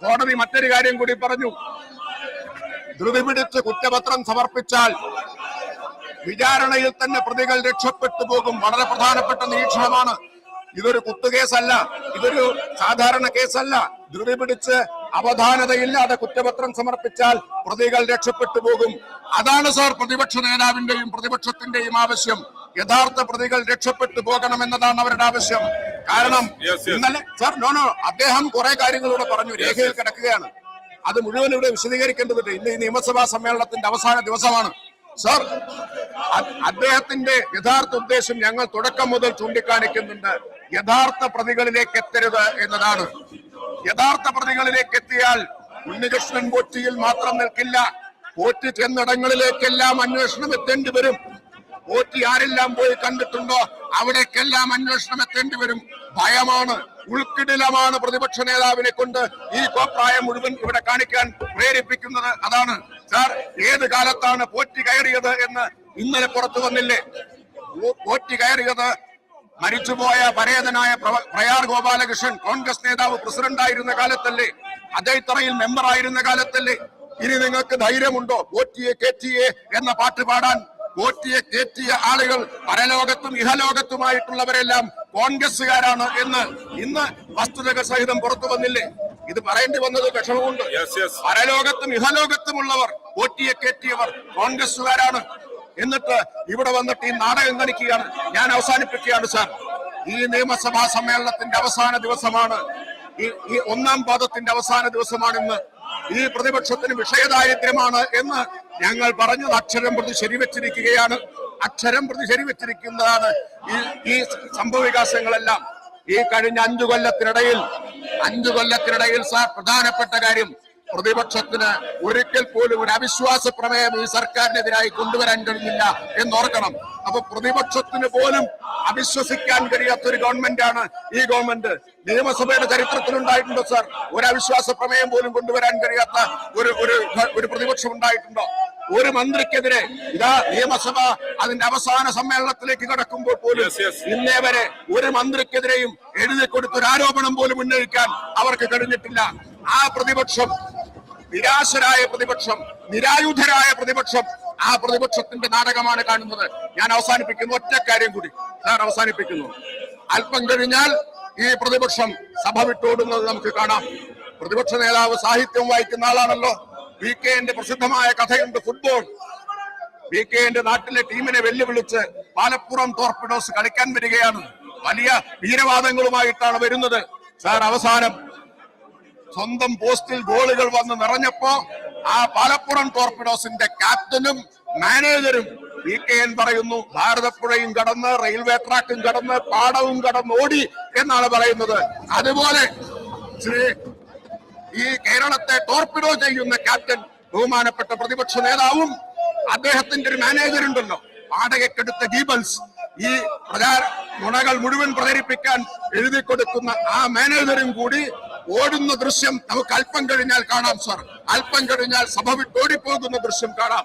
കോടതി മറ്റൊരു കാര്യം കൂടി പറഞ്ഞു. ധൃതി പിടിച്ച് കുറ്റപത്രം സമർപ്പിച്ചാൽ വിചാരണയിൽ തന്നെ പ്രതികൾ രക്ഷപ്പെട്ടു പോകും. വളരെ പ്രധാനപ്പെട്ട നിരീക്ഷണമാണ്. ഇതൊരു കുത്തുകേസല്ല, ഇതൊരു സാധാരണ കേസല്ല. ധൃതി പിടിച്ച് അവധാനതയില്ലാതെ കുറ്റപത്രം സമർപ്പിച്ചാൽ പ്രതികൾ രക്ഷപ്പെട്ടു പോകും. അതാണ് സാർ പ്രതിപക്ഷ നേതാവിന്റെയും പ്രതിപക്ഷത്തിന്റെയും ആവശ്യം. യഥാർത്ഥ പ്രതികൾ രക്ഷപ്പെട്ടു പോകണമെന്നതാണ് അവരുടെ ആവശ്യം. കാരണം ഇന്നലെ സാർ അദ്ദേഹം കുറെ കാര്യങ്ങളിലൂടെ പറഞ്ഞു, രേഖയിൽ കിടക്കുകയാണ്. അത് മുഴുവൻ ഇവിടെ വിശദീകരിക്കേണ്ടതുണ്ട്. ഇന്ന് ഈ നിയമസഭാ സമ്മേളനത്തിന്റെ അവസാന ദിവസമാണ് സാർ. അദ്ദേഹത്തിന്റെ യഥാർത്ഥ ഉദ്ദേശം ഞങ്ങൾ തുടക്കം മുതൽ ചൂണ്ടിക്കാണിക്കുന്നുണ്ട്. യഥാർത്ഥ പ്രതികളിലേക്ക് എത്തരുത് എന്നതാണ്. യഥാർത്ഥ പ്രതികളിലേക്ക് എത്തിയാൽ ഉണ്ണികൃഷ്ണൻ പോറ്റിയിൽ മാത്രം നിൽക്കില്ല. പോറ്റി ചെന്നിടങ്ങളിലേക്കെല്ലാം അന്വേഷണം എത്തേണ്ടി വരും. പോറ്റി ആരെല്ലാം പോയി കണ്ടിട്ടുണ്ടോ അവിടേക്കെല്ലാം അന്വേഷണം എത്തേണ്ടി വരും. ഭയമാണ്, ഉൾക്കിടിലമാണ് പ്രതിപക്ഷ നേതാവിനെ കൊണ്ട് ഈ കോപ്രായം മുഴുവൻ ഇവിടെ കാണിക്കാൻ പ്രേരിപ്പിക്കുന്നത്. അതാണ് സാർ. ഏത് കാലത്താണ് പോറ്റി കയറിയത് എന്ന് ഇന്നലെ പുറത്തു വന്നില്ലേ? പോറ്റി കയറിയത് മരിച്ചുപോയ പരേതനായ പ്രയാർ ഗോപാലകൃഷ്ണൻ കോൺഗ്രസ് നേതാവ് പ്രസിഡന്റായിരുന്ന കാലത്തല്ലേ? അജയ്ത്തറയിൽ മെമ്പറായിരുന്ന കാലത്തല്ലേ? ഇനി നിങ്ങൾക്ക് ധൈര്യമുണ്ടോ പോറ്റിയെ കേറ്റിയെ എന്ന പാട്ട് പാടാൻ? പോറ്റിയെ കേറ്റിയ ആളുകൾ പരലോകത്തും ഇഹലോകത്തുമായിട്ടുള്ളവരെല്ലാം കോൺഗ്രസുകാരാണ് എന്ന് ഇന്ന് വസ്തുതകൾ സഹിതം പുറത്തു വന്നില്ലേ? ഇത് പറയേണ്ടി വന്നത് വിഷമമുണ്ട്. പരലോകത്തും ഇഹലോകത്തുമുള്ളവർ പോറ്റിയെ കേറ്റിയവർ കോൺഗ്രസുകാരാണ്. എന്നിട്ട് ഇവിടെ വന്നിട്ട് ഈ നാടകം കളിക്കുകയാണ്. ഞാൻ അവസാനിപ്പിക്കുകയാണ് സാർ. ഈ നിയമസഭാ സമ്മേളനത്തിന്റെ അവസാന ദിവസമാണ്, ഈ ഒന്നാം പാദത്തിന്റെ അവസാന ദിവസമാണിന്ന്. ഈ പ്രതിപക്ഷത്തിന് വിഷയദാരിദ്ര്യമാണ് എന്ന് ഞങ്ങൾ പറഞ്ഞത് അക്ഷരം പ്രതി ശരിവെച്ചിരിക്കുകയാണ്. അക്ഷരം പ്രതി ശരിവെച്ചിരിക്കുന്നതാണ് ഈ സംഭവ വികാസങ്ങളെല്ലാം. ഈ കഴിഞ്ഞ 5 കൊല്ലത്തിനിടയിൽ സാർ പ്രധാനപ്പെട്ട കാര്യം, പ്രതിപക്ഷത്തിന് ഒരിക്കൽ പോലും ഒരു അവിശ്വാസ പ്രമേയം ഈ സർക്കാരിനെതിരായി കൊണ്ടുവരാൻ കഴിഞ്ഞില്ല എന്നോർക്കണം. അപ്പൊ പ്രതിപക്ഷത്തിന് പോലും അവിശ്വസിക്കാൻ കഴിയാത്ത ഒരു ഗവൺമെന്റാണ് ഈ ഗവൺമെന്റ്. നിയമസഭയുടെ ചരിത്രത്തിലുണ്ടായിട്ടുണ്ടോ സാർ ഒരു അവിശ്വാസ പ്രമേയം പോലും കൊണ്ടുവരാൻ കഴിയാത്ത ഒരു പ്രതിപക്ഷം ഉണ്ടായിട്ടുണ്ടോ? ഒരു മന്ത്രിക്കെതിരെ ഇതാ നിയമസഭ അതിന്റെ അവസാന സമ്മേളനത്തിലേക്ക് കടക്കുമ്പോൾ പോലും ഇന്നേ വരെ ഒരു മന്ത്രിക്കെതിരെയും എഴുതി കൊടുത്തൊരു ആരോപണം പോലും ഉന്നയിക്കാൻ അവർക്ക് കഴിഞ്ഞിട്ടില്ല. ആ പ്രതിപക്ഷം, നിരാശരായ പ്രതിപക്ഷം, നിരായുധരായ പ്രതിപക്ഷം, ആ പ്രതിപക്ഷത്തിന്റെ നാടകമാണ് കാണുന്നത്. ഞാൻ അവസാനിപ്പിക്കുന്നു. ഒറ്റ കാര്യം കൂടി സാർ അവസാനിപ്പിക്കുന്നു. അല്പം കഴിഞ്ഞാൽ ഈ പ്രതിപക്ഷം സഭ വിട്ടോടുന്നത് നമുക്ക് കാണാം. പ്രതിപക്ഷ നേതാവ് സാഹിത്യം വായിക്കുന്ന ആളാണല്ലോ. VK-ന്റെ പ്രസിദ്ധമായ കഥയുണ്ട്, ഫുട്ബോൾ. VK-ന്റെ നാട്ടിലെ ടീമിനെ വെല്ലുവിളിച്ച് പാലപ്പുറം ടോർപിഡോസ് കളിക്കാൻ വരികയാണ്. വലിയ വീരവാദങ്ങളുമായിട്ടാണ് വരുന്നത് സാർ. അവസാനം സ്വന്തം പോസ്റ്റിൽ ഗോളുകൾ വന്ന് നിറഞ്ഞപ്പോ ആ പാലപ്പുറം ടോർപിഡോസിന്റെ ക്യാപ്റ്റനും മാനേജരും VKN പറയുന്നു, ഭാരതപ്പുഴയും കടന്ന് റെയിൽവേ ട്രാക്കും കടന്ന് പാടവും കടന്ന് ഓടി എന്നാണ് പറയുന്നത്. അതുപോലെ ഈ കേരളത്തെ ടോർപിഡോ ചെയ്യുന്ന ക്യാപ്റ്റൻ ബഹുമാനപ്പെട്ട പ്രതിപക്ഷ നേതാവും അദ്ദേഹത്തിന്റെ ഒരു മാനേജറുണ്ടല്ലോ, വാടകയ്ക്കെടുത്ത ഗീബൽസ്, ഈ നുണകൾ മുഴുവൻ പ്രചരിപ്പിക്കാൻ എഴുതി കൊടുക്കുന്ന ആ മാനേജറും കൂടി ഓടുന്ന ദൃശ്യം നമുക്ക് അല്പം കഴിഞ്ഞാൽ കാണാം സാർ. അല്പം കഴിഞ്ഞാൽ സഭ വിട്ടോടിപ്പോകുന്ന ദൃശ്യം കാണാം.